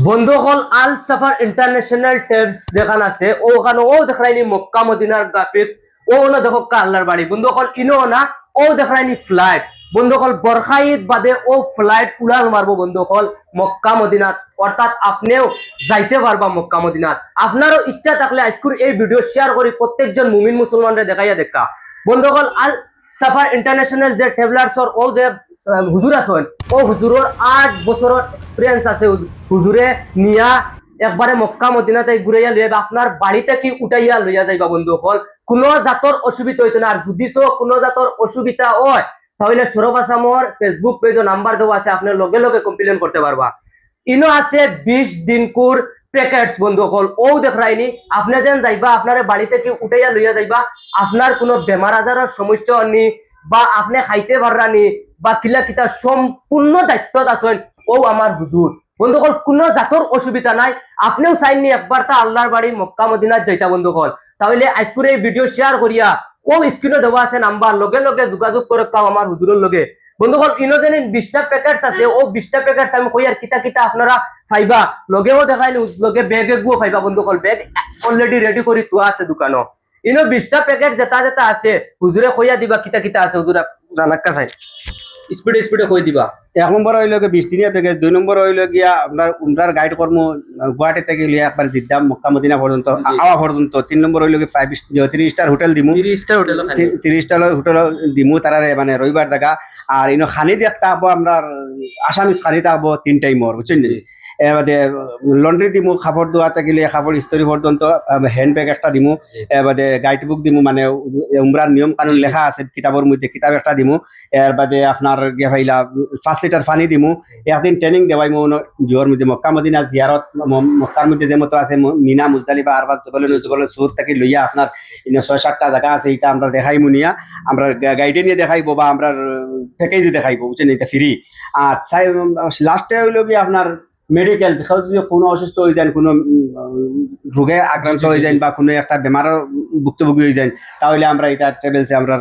বন্ধু হল আল suffer international travels যেখান আছে ওখানে ও দেখাইনি মক্কা মদিনার গ্রাফিক্স ও না দেখো আল্লাহর বাড়ি বন্ধু হল ইনো না ও দেখাইনি ফ্লাইট বন্ধু হল বর্ষা ঈদ বাদে ও ফ্লাইট উড়াল মারবো বন্ধু হল মক্কা মদিনাত অর্থাৎ আপনিও যাইতে পারবা মক্কা মদিনাত আপনারও ইচ্ছা থাকলে আজকের এই ভিডিও শেয়ার করি প্রত্যেকজন মুমিন মুসলমানরে দেখাইয়া দেখা বন্ধু হল আল সাফার ইন্টারন্যাশনাল যে ট্রাভেলার্সর ও যে হুজুর আছেন ও হুজুরের 8 বছরের এক্সপিরিয়েন্স আছে হুজুরে নিয়া একবারে মক্কা মদিনাতে ঘুরাইয়া লইয়া আপনার বাড়িতে কি উঠাইয়া লইয়া যাইবা বন্ধু হল কোনো জাতর অসুবিধা হইতো না আর যদি কোনো জাতর অসুবিধা হয় তাহলে সৌরভ আসামর ফেসবুক পেজও নাম্বার দেওয়া আছে আপনি লগে লগে কমপ্লেন করতে পারবা ইনো আছে 20 দিনকুর প্যাকেটস বন্ধু হল ও দেখাইনি আপনি যেন যাইবা আপনার বাড়িতে কি উঠাইয়া লইয়া যাইবা আপনার কোনো বেমার আজারের সমস্যা হয়নি বা আপনি খাইতে পাররানি বা কিলা কিতা সম্পূর্ণ দায়িত্বত আছেন ও আমার হুজুর বন্ধু হল কোনো জাতর অসুবিধা নাই আপনিও চাইনি একবার তা আল্লাহর বাড়ি মক্কা মদিনাত যাইতা বন্ধু হল তাহলে আজকের এই ভিডিও শেয়ার করিয়া ও স্ক্রিনে দেওয়া আছে নাম্বার লগে লগে যোগাযোগ করে পাও আমার হুজুরের লগে বন্ধু হল ইনো যেন 20টা প্যাকেটস আছে ও 20টা প্যাকেটস আমি কই আর কিতা কিতা আপনারা পাইবা লগেও দেখাই লগে ব্যাগ এগুও পাইবা বন্ধু হল ব্যাগ অলরেডি রেডি করি তোয়া আছে দোকানো ইনো 20টা প্যাকেট যেটা যেটা আছে হুজুরে কইয়া দিবা কিতা কিতা আছে হুজুরা জানাক্কা চাই স্পিডে স্পিডে কই দিবা 1 নম্বর হইল 20 দিনিয়া প্যাকেজ 2 নম্বর হইল গিয়া আপনার উমরার গাইড কর্ম গুয়াহাটি থেকে লিয়া একবার দিদাম মক্কা মদিনা পর্যন্ত আওয়া পর্যন্ত 3 নম্বর হইল 3 স্টার হোটেল দিমু 3 স্টার হোটেল 3 স্টার হোটেল দিমু তারারে মানে রবিবার জায়গা আর ইনো খানি দেখতা হবো আমরা আসামিস খানি থাকবো 3 টাইমর বুঝছেন এবারে লন্ড্রি দিমু কাপড় ধোয়াতে গেলে কাপড় ইস্ত্রি পর্যন্ত হ্যান্ড ব্যাগ একটা দিমু এবারে গাইড বুক দিমু মানে উমরার নিয়ম কানুন লেখা আছে কিতাবের মধ্যে কিতাব একটা দিমু এর বাদে আপনার গিয়ে ভাইলা 5 লিটার পানি দিমু একদিন ট্রেনিং দেওয়াই জোর মধ্যে মক্কা মদিনা জিয়ারত মক্কার মধ্যে যে মতো আছে মিনা মুজদালিফা আরবাজ জবল সুর থেকে লইয়া আপনার 6-7টা জায়গা আছে এটা আমরা দেখাইমু নিয়া আমরা গাইডে নিয়ে দেখাইবো বা আমরা প্যাকেজে দেখাইবো বুঝছেন এটা ফ্রি আর লাস্টে হইল কি আপনার মেডিকেল যদি কোনো অসুস্থ হয়ে যান কোনো রোগে আক্রান্ত হয়ে যান বা কোনো একটা বেমারও ভুক্তভোগী হয়ে যান তাহলে আমরা এটা ট্রাভেলসে আমরা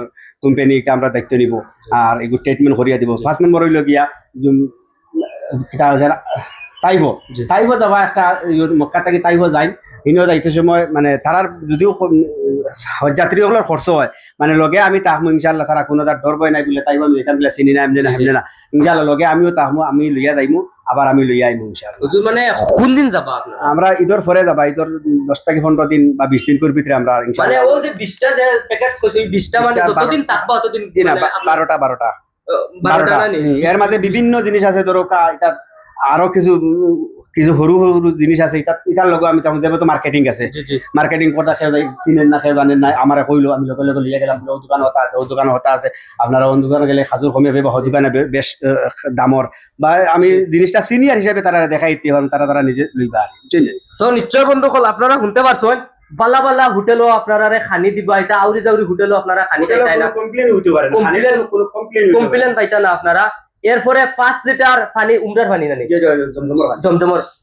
কোম্পানিকে আমরা দায়িত্ব নিব আর এগুলো ট্রিটমেন্ট করিয়া দিব 1 নম্বর হইল গিয়া তাইবো যাবা একটা মক্কা থেকে তাইবো যাই ইনো যাইতে সময় মানে তারার যদিও যাত্রীসকলের খরচ হয় মানে লগে আমি তাহমু ইনশাল্লাহ তারা কোনো তার ডর ভয় নাই বলে তাইবো আমি এটা বলে চিনি না এমনি না হেমনে না ইনশাল্লাহ লগে আমিও তাহমু আমি লইয়া যাইমু আবার আমি লইয়া আইমু ইনশাআল্লাহ হুজুর মানে কোন দিন যাবা আপনারা আমরা ঈদের পরে যাবা ঈদের 10 থেকে 15 দিন বা 20 দিন পর ভিতরে আমরা ইনশাআল্লাহ মানে ও যে 20টা যে প্যাকেটস কইছি 20টা মানে যতদিন থাকবা ততদিন না 12টা না এর মধ্যে বিভিন্ন জিনিস আছে ধরো এটা আরো কিছু কিছু সরু সরু জিনিস আছে এটার লগে আমি তখন যাবো তো মার্কেটিং আছে মার্কেটিং করতে খেয়ে যাই চিনেন না খেয়ে জানেন না আমার কইলো আমি লগে লগে লিয়ে গেলাম ও দোকান হতা আছে ও দোকান হতা আছে আপনারা অন্য দোকানে গেলে খাজুর কমে পাবে ও দোকানে বেশ দামর বা আমি জিনিসটা সিনিয়র হিসেবে তারা দেখাই দিতে পারেন তারা নিজে লইবা আর বুঝছেন তো নিশ্চয় বন্ধু কল আপনারা শুনতে পারছেন বালা বালা হোটেলও আপনারা খানি দিবা এটা আউরি জাউরি হোটেলও আপনারা খানি খাইতাই না কমপ্লেইন হইতে পারে কমপ্লেইন পাইতা না আপনারা এরপরে 5 লিটার পানি উমরার পানি নানি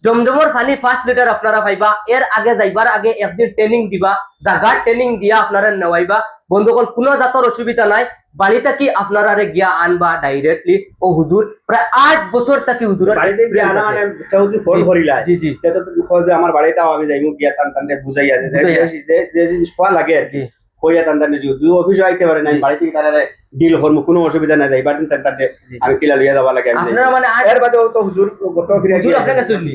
জমজমর পানি 5 লিটার আপনারা পাইবা এর আগে যাইবার আগে একদিন ট্রেনিং দিবা জায়গা ট্রেনিং দিয়া আপনারা নেওয়াইবা বন্ধুকল কোনো জাতর অসুবিধা নাই বাড়িতে কি আপনারা গিয়া আনবা ডাইরেক্টলি ও হুজুর প্রায় 8 বছর থেকে হুজুরের এক্সপেরিয়েন্স আছে যদি ফোন করিলা জি জি এটা তো কইবে আমার বাড়িতে আমি যাইমু গিয়া তানতানে বুঝাইয়া যে জিনিস পাওয়া লাগে আর কি কইয়া তানতানে যদি অফিসে আইতে পারে না বাড়িতে তারা ডিল করব কোনো অসুবিধা নাই যাইবা তানতানে আমি কিলা লইয়া যাবা লাগে আপনারা মানে এর বাদে তো হুজুর গত ফিরে হুজুর আপনাকে শুনলি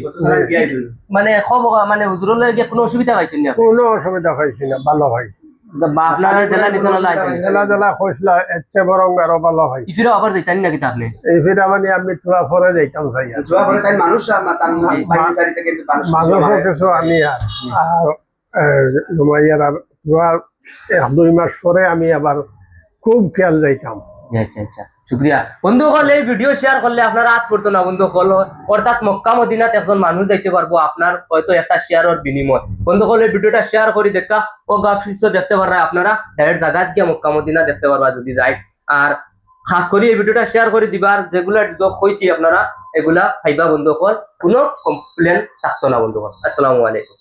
মানে খব মানে হুজুরের লাগে কোনো অসুবিধা পাইছেন না কোনো অসুবিধা পাইছি না ভালো পাইছি আপনারা জেলা নিছলা লাইছেন জেলা কইছলা এচ্ছে বরং আরো ভালো পাইছি ইফিরা আবার যাইতান নাকি আপনি এই ফিরা মানে আমি তোরা পরে যাইতাম চাইয়া তোরা পরে তাই মানুষ তান বাড়ি সারি থেকে মানুষ কিছু আমি আর জমাইয়ার আর তোরা 2 মাস পরে আমি আবার খুব খেয়াল যাইতাম আচ্ছা আচ্ছা শুকরিয়া বন্ধুসকল এই ভিডিও শেয়ার করলে আপনারা হাত পড়তো না বন্ধুসকল অর্থাৎ মক্কা মদিনাত একজন মানুষ যাইতে পারবো আপনার হয়তো একটা শেয়ারের বিনিময় বন্ধুসকল এই ভিডিওটা শেয়ার করে দেখা ও গাফিস দেখতে পাররা আপনারা ডাইরেক্ট জায়গা গিয়ে মক্কা মদিনা দেখতে পারবা যদি যাই আর খাস করে এই ভিডিওটা শেয়ার করে দিবার যেগুলা যোগ হয়েছি আপনারা এগুলা খাইবা বন্ধুসকল কোনো কমপ্লেন থাকতো না বন্ধুসকল আসসালামু আলাইকুম।